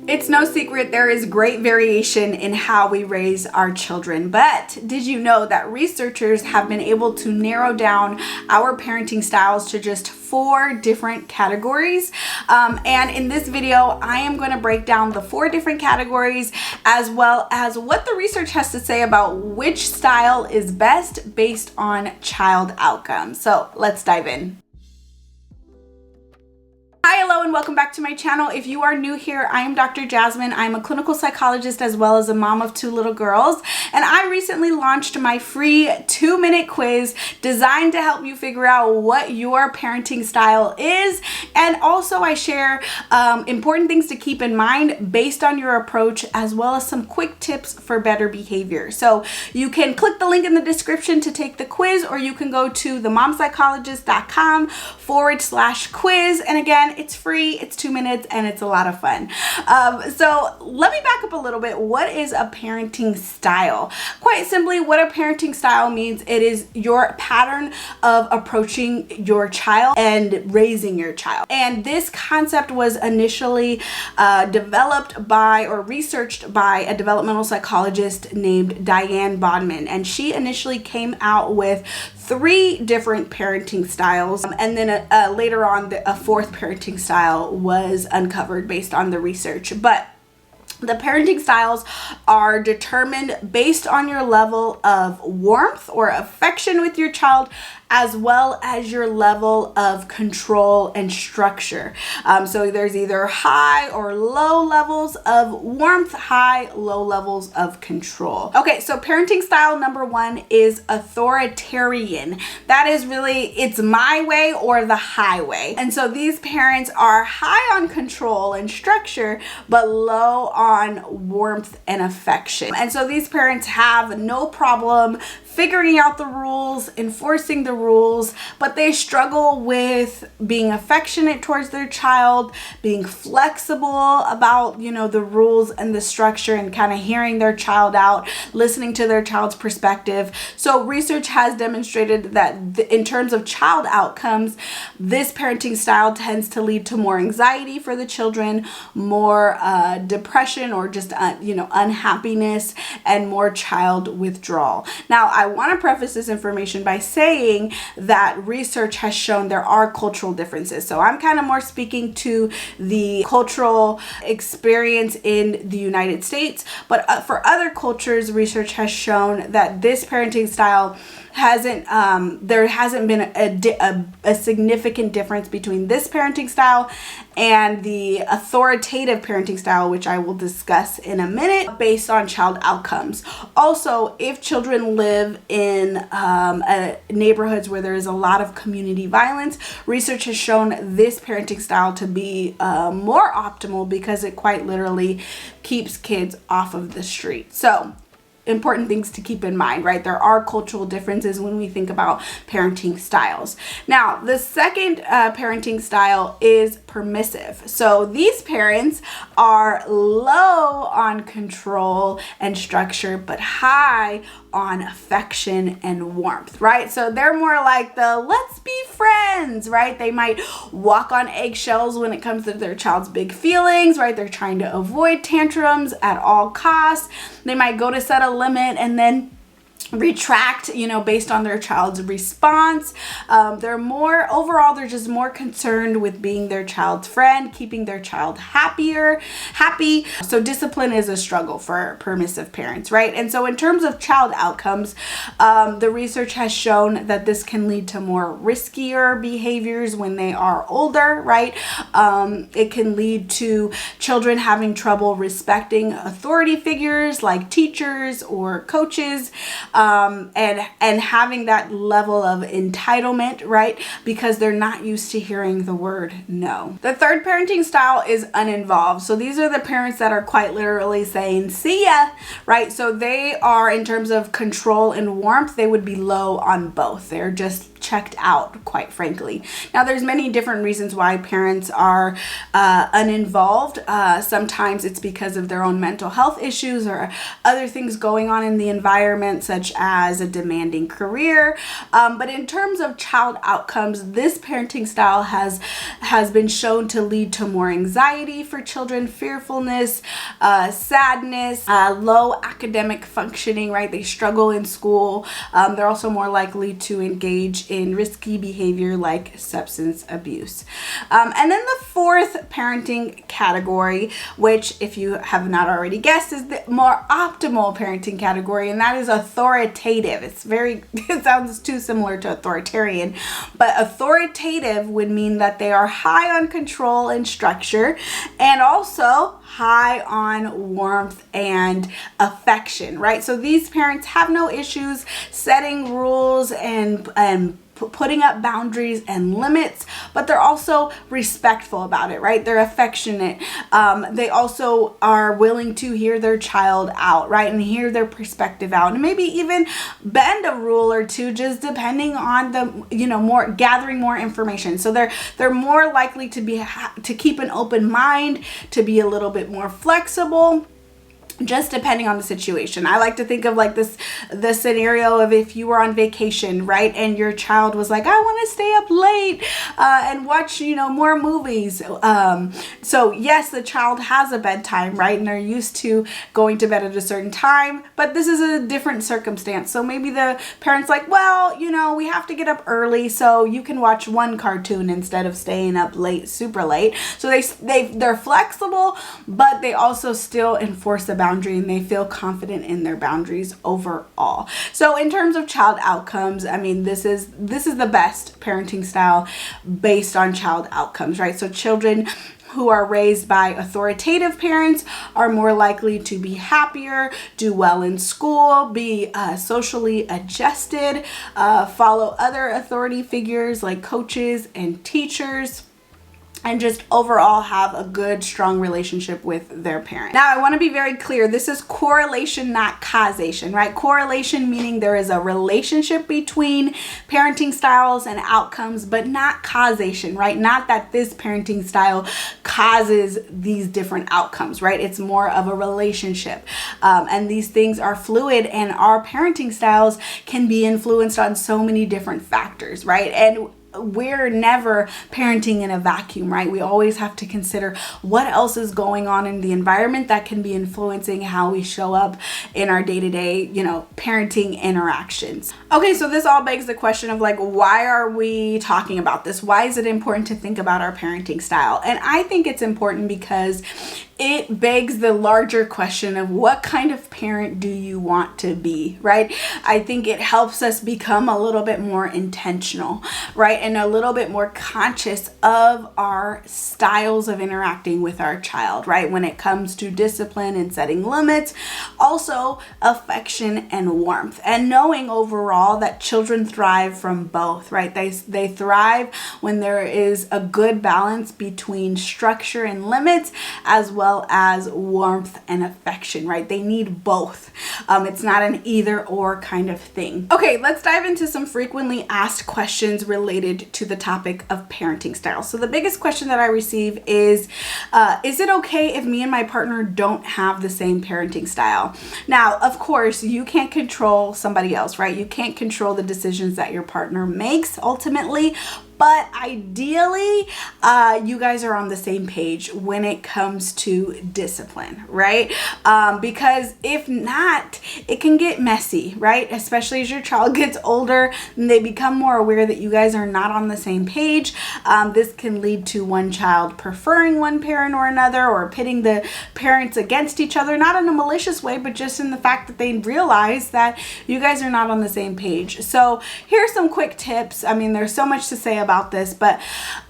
It's no secret there is great variation in how we raise our children, but did you know that researchers have been able to narrow down our parenting styles to just 4 different categories? And in this video, I am going to break down the 4 different categories as well as what the research has to say about which style is best based on child outcomes. So let's dive in. Hi, hello, and welcome back to my channel. If you are new here, I am Dr. Jasmine. I'm a clinical psychologist as well as a mom of 2 little girls, and I recently launched my free 2-minute quiz designed to help you figure out what your parenting style is, and also I share important things to keep in mind based on your approach as well as some quick tips for better behavior. So you can click the link in the description to take the quiz, or you can go to themomspsychologist.com/quiz, and again, it's free, it's 2 minutes, and it's a lot of fun. So let me back up a little bit. What is a parenting style? Quite simply, what a parenting style means, it is your pattern of approaching your child and raising your child. And this concept was initially developed by or researched by a developmental psychologist named Diane Bodman, and she initially came out with 3 different parenting styles, and then later on a 4th parenting style was uncovered based on the research. But the parenting styles are determined based on your level of warmth or affection with your child, as well as your level of control and structure. So there's either high or low levels of warmth, high, low levels of control. Okay, so parenting style number 1 is authoritarian. That is really, it's my way or the highway. And so these parents are high on control and structure, but low on warmth and affection. And so these parents have no problem figuring out the rules, enforcing the rules, but they struggle with being affectionate towards their child, being flexible about, the rules and the structure, and kind of hearing their child out, listening to their child's perspective. So research has demonstrated that in terms of child outcomes, this parenting style tends to lead to more anxiety for the children, more depression or just, unhappiness, and more child withdrawal. Now, I want to preface this information by saying that research has shown there are cultural differences. So I'm kind of more speaking to the cultural experience in the United States, but for other cultures, research has shown that this parenting style there hasn't been a significant difference between this parenting style and the authoritative parenting style, which I will discuss in a minute, based on child outcomes. Also, if children live in neighborhoods where there is a lot of community violence, research has shown this parenting style to be more optimal because it quite literally keeps kids off of the street. So, important things to keep in mind, right? There are cultural differences when we think about parenting styles. Now, the second parenting style is permissive. So these parents are low on control and structure, but high on affection and warmth, right? So they're more like the let's be friends, right? They might walk on eggshells when it comes to their child's big feelings, right? They're trying to avoid tantrums at all costs. They might go to set a limit and then retract, based on their child's response. They're just more concerned with being their child's friend, keeping their child happy. So discipline is a struggle for permissive parents, right? And so in terms of child outcomes, the research has shown that this can lead to more riskier behaviors when they are older, right? It can lead to children having trouble respecting authority figures like teachers or coaches, and having that level of entitlement, right? Because they're not used to hearing the word no. The third parenting style is uninvolved. So these are the parents that are quite literally saying, see ya, right? So they are, in terms of control and warmth, they would be low on both. They're just checked out, quite frankly. Now, there's many different reasons why parents are uninvolved. Sometimes it's because of their own mental health issues or other things going on in the environment, such as a demanding career. But in terms of child outcomes, this parenting style has been shown to lead to more anxiety for children, fearfulness, sadness, low academic functioning, right? They struggle in school. They're also more likely to engage in risky behavior like substance abuse. And then the fourth parenting category, which, if you have not already guessed, is the more optimal parenting category, and that is authoritative. It sounds too similar to authoritarian, but authoritative would mean that they are high on control and structure, and also high on warmth and affection, right? So these parents have no issues setting rules and putting up boundaries and limits, but they're also respectful about it, right? They're affectionate. They also are willing to hear their child out, right? And hear their perspective out, and maybe even bend a rule or two, just depending on the, gathering more information. So they're more likely to keep an open mind, to be a little bit more flexible, just depending on the situation. I like to think of like the scenario of if you were on vacation, right? And your child was like, I want to stay up late and watch, more movies. So yes, the child has a bedtime, right? And they're used to going to bed at a certain time, but this is a different circumstance. So maybe the parent's like, well, we have to get up early, so you can watch one cartoon instead of staying up late, super late. So they're flexible, but they also still enforce the boundary, and they feel confident in their boundaries overall. So in terms of child outcomes, I mean, this is the best parenting style based on child outcomes, right? So children who are raised by authoritative parents are more likely to be happier, do well in school, be socially adjusted, follow other authority figures like coaches and teachers, and just overall have a good, strong relationship with their parent. Now, I want to be very clear. This is correlation, not causation, right? Correlation meaning there is a relationship between parenting styles and outcomes, but not causation, right? Not that this parenting style causes these different outcomes, right? It's more of a relationship. And these things are fluid, and our parenting styles can be influenced on so many different factors, right? And we're never parenting in a vacuum, right? We always have to consider what else is going on in the environment that can be influencing how we show up in our day-to-day, parenting interactions. Okay, so this all begs the question of like, why are we talking about this? Why is it important to think about our parenting style? And I think it's important because it begs the larger question of what kind of parent do you want to be, right? I think it helps us become a little bit more intentional, right? And a little bit more conscious of our styles of interacting with our child, right? When it comes to discipline and setting limits, also affection and warmth, and knowing overall that children thrive from both, right? They thrive when there is a good balance between structure and limits, as well as warmth and affection, right? They need both. It's not an either or kind of thing. Okay, let's dive into some frequently asked questions related to the topic of parenting style. So the biggest question that I receive is it okay if me and my partner don't have the same parenting style? Now, of course, you can't control somebody else, right? You can't control the decisions that your partner makes ultimately, but ideally, you guys are on the same page when it comes to discipline, right? Because if not, it can get messy, right? Especially as your child gets older and they become more aware that you guys are not on the same page. This can lead to one child preferring one parent or another, or pitting the parents against each other, not in a malicious way, but just in the fact that they realize that you guys are not on the same page. So here's some quick tips. I mean, there's so much to say about this, but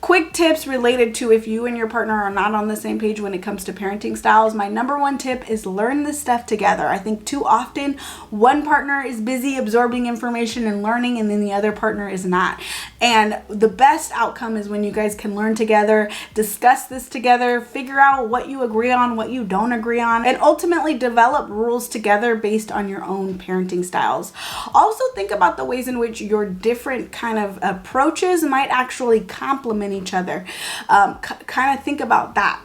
quick tips related to if you and your partner are not on the same page when it comes to parenting styles. My number one tip is learn this stuff together. I think too often one partner is busy absorbing information and learning, and then the other partner is not. And the best outcome is when you guys can learn together, discuss this together, figure out what you agree on, what you don't agree on, and ultimately develop rules together based on your own parenting styles. Also think about the ways in which your different kind of approaches might actually complement each other. Kind of think about that.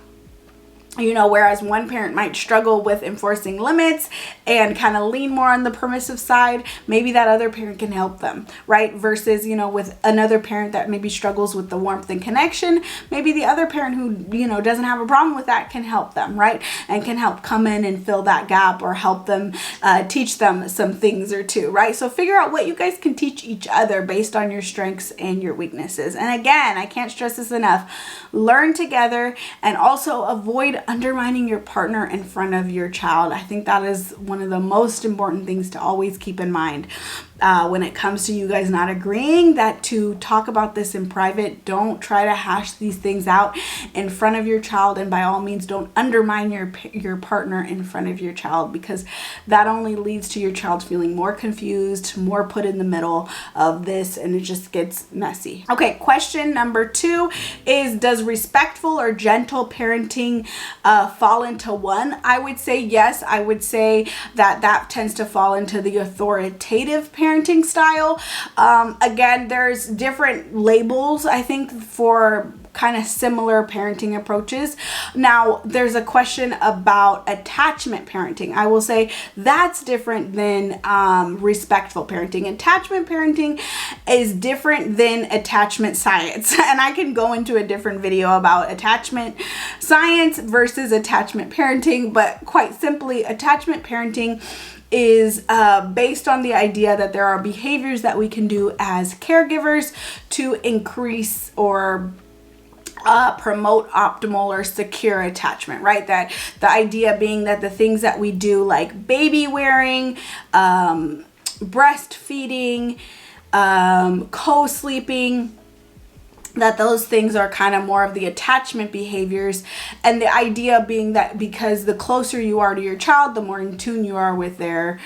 You know, whereas one parent might struggle with enforcing limits and kind of lean more on the permissive side, maybe that other parent can help them, right? Versus, you know, with another parent that maybe struggles with the warmth and connection, maybe the other parent who, you know, doesn't have a problem with that can help them, right? And can help come in and fill that gap or help them teach them some things or two, right? So figure out what you guys can teach each other based on your strengths and your weaknesses. And again, I can't stress this enough, learn together and also avoid undermining your partner in front of your child. I think that is one of the most important things to always keep in mind when it comes to you guys not agreeing, that to talk about this in private. Don't try to hash these things out in front of your child, and by all means don't undermine your partner in front of your child, because that only leads to your child feeling more confused, more put in the middle of this, and it just gets messy. Okay, question number 2 is, does respectful or gentle parenting fall into one? I would say yes. I would say that tends to fall into the authoritative parenting style. Again, there's different labels, I think, for kind of similar parenting approaches. Now, there's a question about attachment parenting. I will say that's different than respectful parenting. Attachment parenting is different than attachment science. And I can go into a different video about attachment science versus attachment parenting, but quite simply, attachment parenting is based on the idea that there are behaviors that we can do as caregivers to increase or promote optimal or secure attachment, right? That the idea being that the things that we do, like baby wearing, breastfeeding, co-sleeping, that those things are kind of more of the attachment behaviors, and the idea being that because the closer you are to your child, the more in tune you are with their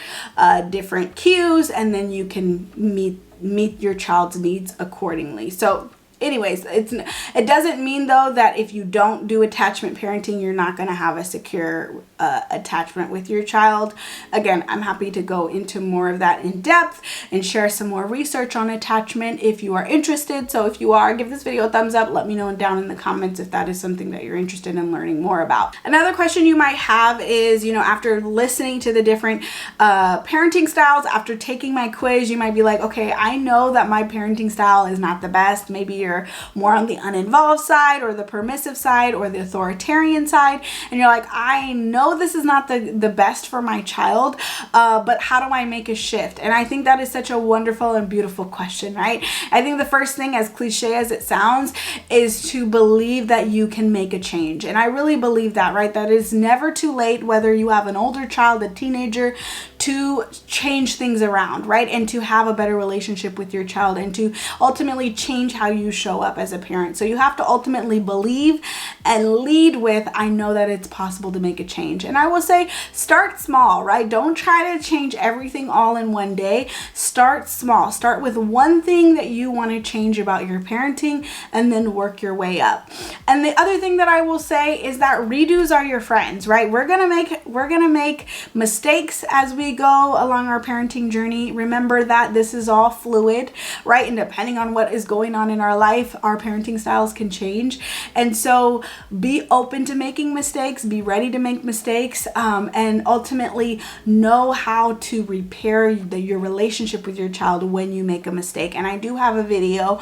different cues, and then you can meet your child's needs accordingly. So anyways, it doesn't mean though that if you don't do attachment parenting, you're not going to have a secure attachment with your child. Again, I'm happy to go into more of that in depth and share some more research on attachment if you are interested. So if you are, give this video a thumbs up. Let me know down in the comments if that is something that you're interested in learning more about. Another question you might have is, you know, after listening to the different parenting styles, after taking my quiz, you might be like, okay, I know that my parenting style is not the best. Maybe you're more on the uninvolved side or the permissive side or the authoritarian side, and you're like, I know this is not the best for my child, but how do I make a shift? And I think that is such a wonderful and beautiful question, right? I think the first thing, as cliche as it sounds, is to believe that you can make a change. And I really believe that, right? That it's never too late, whether you have an older child, a teenager, to change things around, right? And to have a better relationship with your child, and to ultimately change how you show up as a parent. So you have to ultimately believe and lead with, I know that it's possible to make a change. And I will say, start small, right? Don't try to change everything all in one day. Start small. Start with one thing that you want to change about your parenting, and then work your way up. And the other thing that I will say is that redos are your friends, right? We're gonna make mistakes as we go along our parenting journey. Remember that this is all fluid, right? And depending on what is going on in our life, our parenting styles can change. And so be open to making mistakes, be ready to make mistakes, and ultimately know how to repair your relationship with your child when you make a mistake. And I do have a video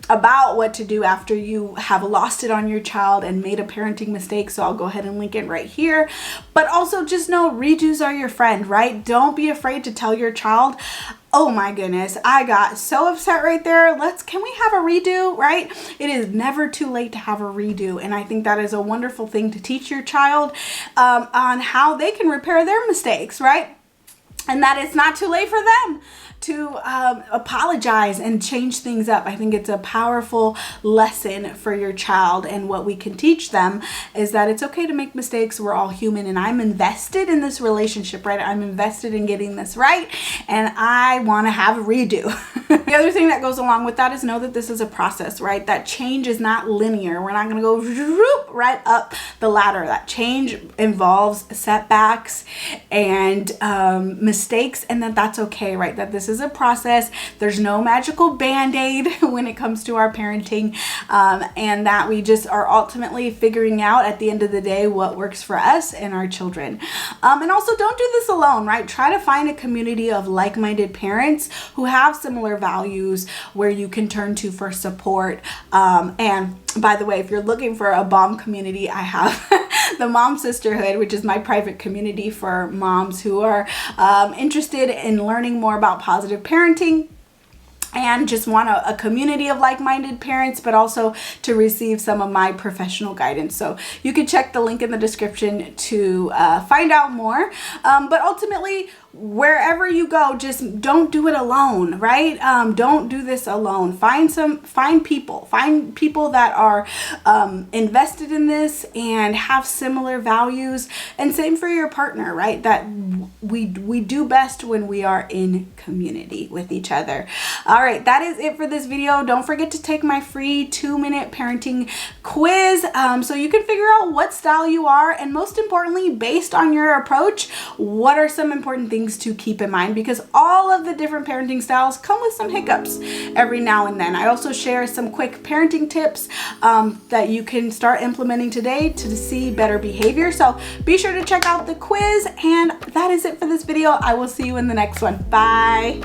about what to do after you have lost it on your child and made a parenting mistake, so I'll go ahead and link it right here. But also just know redos are your friend, right? Don't be afraid to tell your child, oh my goodness, I got so upset right there. Can we have a redo, right? It is never too late to have a redo. And I think that is a wonderful thing to teach your child on how they can repair their mistakes, right? And that it's not too late for them to apologize and change things up. I think it's a powerful lesson for your child, and what we can teach them is that it's okay to make mistakes. We're all human, and I'm invested in this relationship, right? I'm invested in getting this right, and I want to have a redo. The other thing that goes along with that is know that this is a process, right? That change is not linear. We're not going to go right up the ladder. That change involves setbacks and mistakes, and that's okay, right? That this is a process. There's no magical band-aid when it comes to our parenting, and that we just are ultimately figuring out at the end of the day what works for us and our children. And also, don't do this alone, right? Try to find a community of like-minded parents who have similar values where you can turn to for support. And by the way, if you're looking for a mom community, I have the Mom Sisterhood, which is my private community for moms who are interested in learning more about positive parenting and just want a community of like-minded parents, but also to receive some of my professional guidance. So you can check the link in the description to find out more. But ultimately, wherever you go, just don't do it alone, right? Don't do this alone. Find people that are invested in this and have similar values, and same for your partner, right? That we do best when we are in community with each other. All right, that is it for this video. Don't forget to take my free 2-minute parenting quiz so you can figure out what style you are, and most importantly, based on your approach, what are some important things to keep in mind, because all of the different parenting styles come with some hiccups every now and then. I also share some quick parenting tips that you can start implementing today to see better behavior. So be sure to check out the quiz, and that is it for this video. I will see you in the next one. Bye.